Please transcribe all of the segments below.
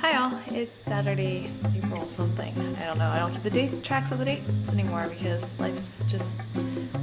Hi all, it's Saturday, April something. I don't know, I don't keep the date tracks of the dates anymore because life's just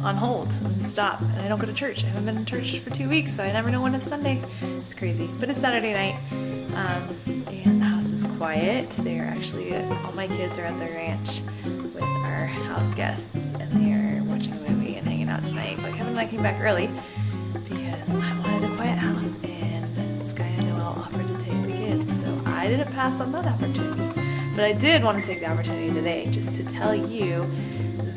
on hold and stop, and I don't go to church. I haven't been to church for 2 weeks, so I never know when it's Sunday. It's crazy, but it's Saturday night, and the house is quiet. They're actually, all my kids are at the ranch with our house guests, and they are watching a movie and hanging out tonight, but Kevin and I came back early because I wanted a quiet house, and Sky and Noel offered to take the kids, so I didn't pass on that opportunity. But I did want to take the opportunity today just to tell you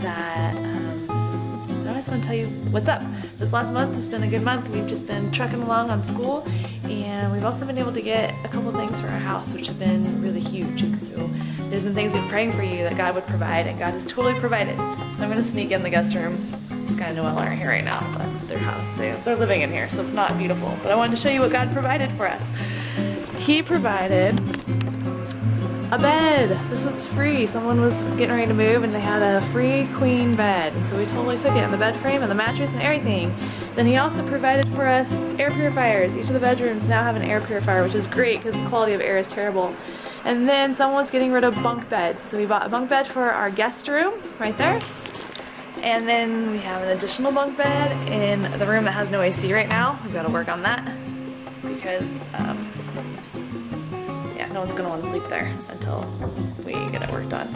that I just want to tell you what's up. This last month has been a good month. We've just been trucking along on school, and we've also been able to get a couple things for our house, which have been really huge. And so there's been things we've been praying for you that God would provide, and God has totally provided. So I'm going to sneak in the guest room. Sky and Noel aren't here right now, but their house, they're living in here, so it's not beautiful. But I wanted to show you what God provided for us. He provided a bed. This was free. Someone was getting ready to move and they had a free queen bed. And so we totally took it, and the bed frame and the mattress and everything. Then he also provided for us air purifiers. Each of the bedrooms now have an air purifier, which is great because the quality of air is terrible. And then someone was getting rid of bunk beds. So we bought a bunk bed for our guest room right there. And then we have an additional bunk bed in the room that has no AC right now. We've got to work on that because no one's gonna want to sleep there until we get it work done.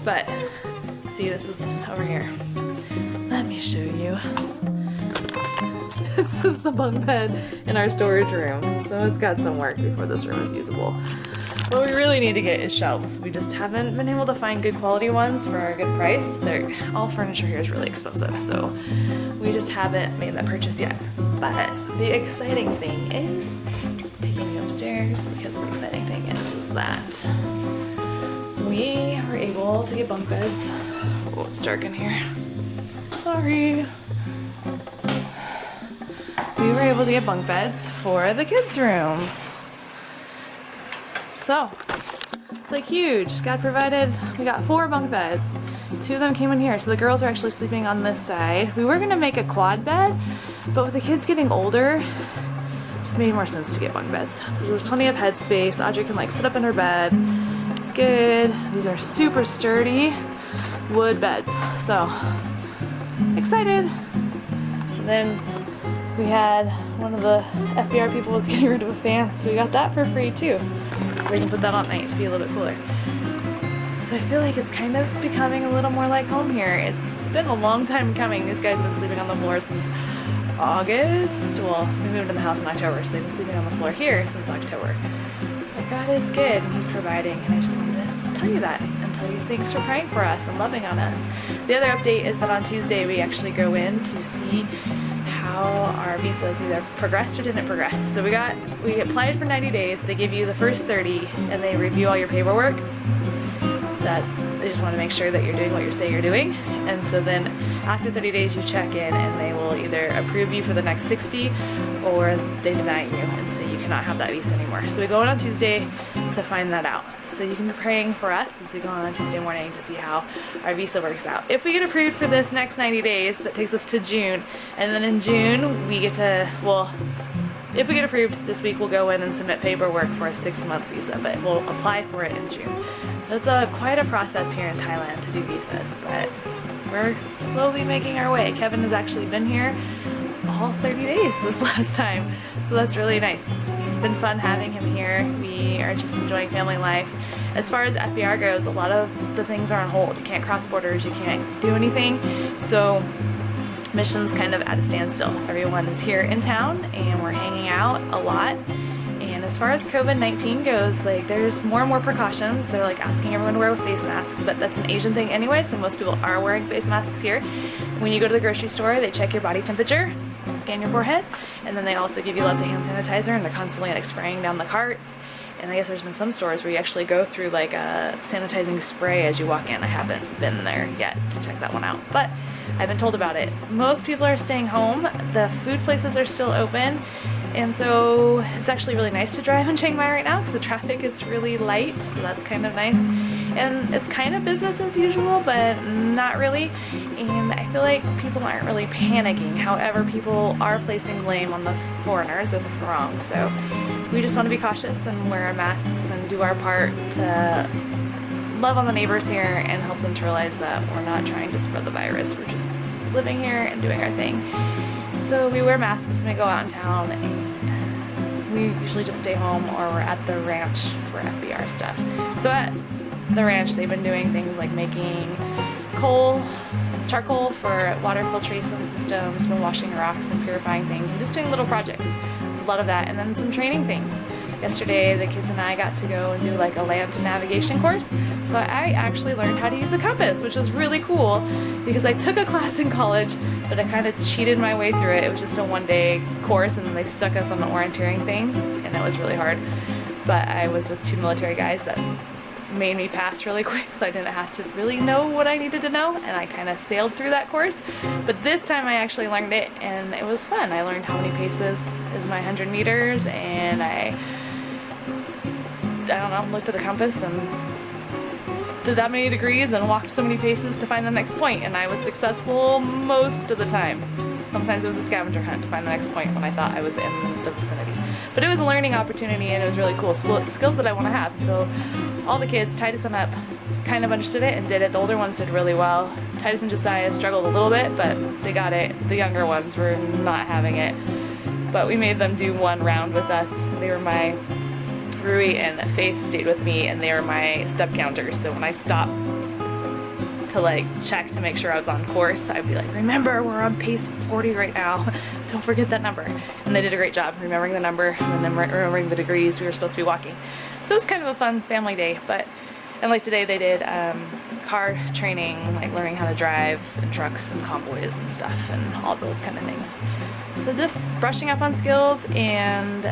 But see, this is over here. Let me show you. This is the bunk bed in our storage room. So it's got some work before this room is usable. What we really need to get is shelves. We just haven't been able to find good quality ones for a good price. All furniture here is really expensive, so we just haven't made that purchase yet. But the exciting thing is taking you upstairs, because the exciting thing is that we were able to get bunk beds. Oh, it's dark in here. Sorry. We were able to get bunk beds for the kids' room. So, it's like huge. God provided, we got 4 bunk beds. 2 of them came in here, so the girls are actually sleeping on this side. We were gonna make a quad bed, but with the kids getting older, it just made more sense to get bunk beds. There's plenty of head space. Audrey can like sit up in her bed. It's good. These are super sturdy wood beds. So, excited. And then we had one of the FBR people was getting rid of a fan, so we got that for free too. So we can put that on at night to be a little bit cooler. So I feel like it's kind of becoming a little more like home here. It's been a long time coming. These guys have been sleeping on the floor since August. Well, we moved in the house in October, so they've been sleeping on the floor here since October. But God is good, and He's providing, and I just wanted to tell you that and tell you thanks for praying for us and loving on us. The other update is that on Tuesday we actually go in to see how our visas either progressed or didn't progress. So we applied for 90 days. They give you the first 30, and they review all your paperwork. That they just want to make sure that you're doing what you say you're doing. And so then after 30 days you check in, and they will either approve you for the next 60 or they deny you and say you cannot have that visa anymore. So we go in on Tuesday to find that out. So you can be praying for us as we go on Tuesday morning to see how our visa works out. If we get approved for this next 90 days, that takes us to June. And then in June we get to, well, if we get approved this week, we'll go in and submit paperwork for a 6-month visa, but we'll apply for it in June. It's quite a process here in Thailand to do visas, but we're slowly making our way. Kevin has actually been here all 30 days this last time, so that's really nice. It's been fun having him here. We are just enjoying family life. As far as FBR goes, a lot of the things are on hold. You can't cross borders, you can't do anything, so mission's kind of at a standstill. Everyone is here in town and we're hanging out a lot. And as far as COVID-19 goes, like there's more and more precautions. They're like asking everyone to wear face masks, but that's an Asian thing anyway, so most people are wearing face masks here. When you go to the grocery store, they check your body temperature, scan your forehead, and then they also give you lots of hand sanitizer, and they're constantly like spraying down the carts. And I guess there's been some stores where you actually go through like a sanitizing spray as you walk in. I haven't been there yet to check that one out, but I've been told about it. Most people are staying home. The food places are still open, And so it's actually really nice to drive in Chiang Mai right now because the traffic is really light, so that's kind of nice. And it's kind of business as usual, but not really. And I feel like people aren't really panicking. However, people are placing blame on the foreigners if it's wrong. So we just want to be cautious and wear our masks and do our part to love on the neighbors here and help them to realize that we're not trying to spread the virus. We're just living here and doing our thing. So we wear masks when we go out in town, and we usually just stay home or we're at the ranch for FBR stuff. So at the ranch, they've been doing things like making charcoal for water filtration systems, been washing rocks and purifying things, and just doing little projects. It's a lot of that, and then some training things. Yesterday, the kids and I got to go and do like a land navigation course. So I actually learned how to use a compass, which was really cool because I took a class in college, but I kind of cheated my way through it. It was just a one-day course, and then they stuck us on the orienteering thing, and that was really hard. But I was with 2 military guys that made me pass really quick, so I didn't have to really know what I needed to know, and I kind of sailed through that course. But this time I actually learned it, and it was fun. I learned how many paces is my 100 meters, and I don't know, looked at the compass and did that many degrees and walked so many paces to find the next point, and I was successful most of the time. Sometimes it was a scavenger hunt to find the next point when I thought I was in the vicinity. But it was a learning opportunity, and it was really cool. Skills that I want to have. So all the kids, Titus and Up, kind of understood it and did it. The older ones did really well. Titus and Josiah struggled a little bit, but they got it. The younger ones were not having it. But we made them do one round with us. They were my Rui, and Faith stayed with me, and they were my step counters. So when I stopped to like check to make sure I was on course, I'd be like, remember, we're on pace 40 right now. Don't forget that number. And they did a great job remembering the number and then remembering the degrees we were supposed to be walking. So it was kind of a fun family day. And like today they did car training, like learning how to drive and trucks and convoys and stuff and all those kind of things. So just brushing up on skills, and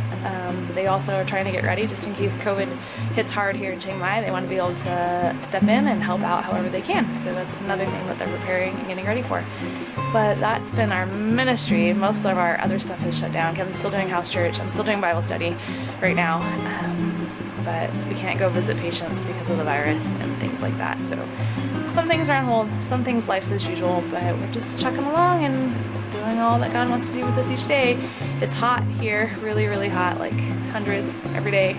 they also are trying to get ready just in case COVID hits hard here in Chiang Mai. They want to be able to step in and help out however they can. So that's another thing that they're preparing and getting ready for. But that's been our ministry. Most of our other stuff is shut down. Kevin's still doing house church. I'm still doing Bible study right now. But we can't go visit patients because of the virus and things like that. So some things are on hold, some things life's as usual, but we're just chugging along and doing all that God wants to do with us each day. It's hot here, really, really hot, like hundreds every day.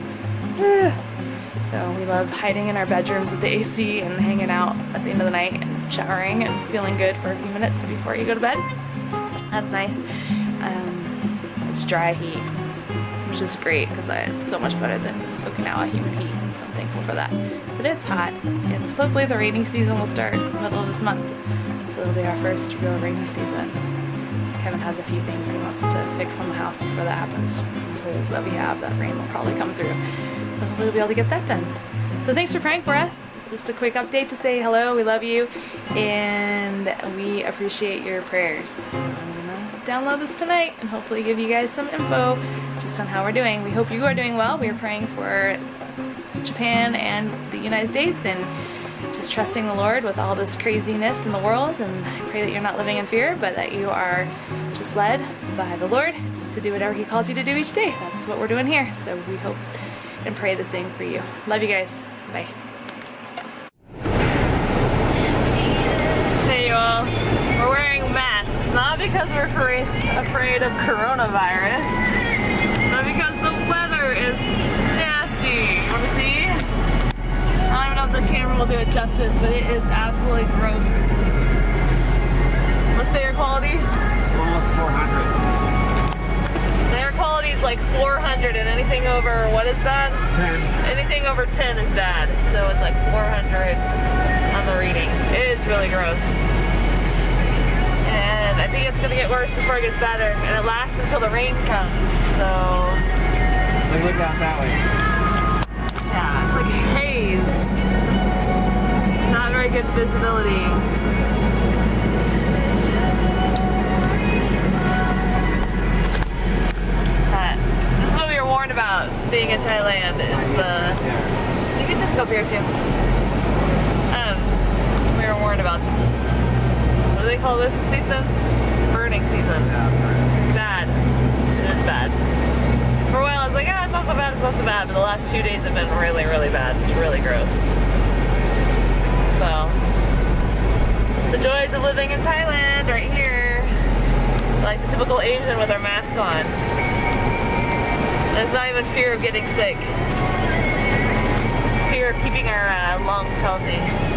So we love hiding in our bedrooms with the AC and hanging out at the end of the night and showering and feeling good for a few minutes before you go to bed. That's nice. It's dry heat, which is great because it's so much better than Okinawa humid heat, so I'm thankful for that. But it's hot, and supposedly the rainy season will start in the middle of this month, so it'll be our first real rainy season. Kevin has a few things he wants to fix on the house before that happens. Some tools that we have, that rain will probably come through, so hopefully we'll be able to get that done. So thanks for praying for us. It's just a quick update to say hello, we love you, and we appreciate your prayers. So I'm gonna download this tonight and hopefully give you guys some info just on how we're doing. We hope you are doing well. We are praying for Japan and the United States, and just trusting the Lord with all this craziness in the world. And I pray that you're not living in fear, but that you are just led by the Lord just to do whatever He calls you to do each day. That's what we're doing here. So we hope and pray the same for you. Love you guys. Bye. Hey you all. We're wearing masks, not because we're afraid of coronavirus, but because the weather is nasty. You wanna see? I don't even know if the camera will do it justice, but it is absolutely gross. What's the air quality? Almost 400. The air quality is like 400, and anything over, what is bad? 10. Anything over 10 is bad. So it's like 400 on the reading. It is really gross. And I think it's gonna get worse before it gets better, and it lasts until the rain comes. So Look out that way. yeah, it's like haze. Not very good visibility. This is what we were warned about being in Thailand. Is the you can just go up here too. We were warned about, what do they call this season? Burning season. Yeah. It's bad. It It's bad. For a while I was like, it's not so bad, it's not so bad, but the last 2 days have been really, really bad. It's really gross. So, the joys of living in Thailand right here. Like the typical Asian with our mask on. And it's not even fear of getting sick. It's fear of keeping our lungs healthy.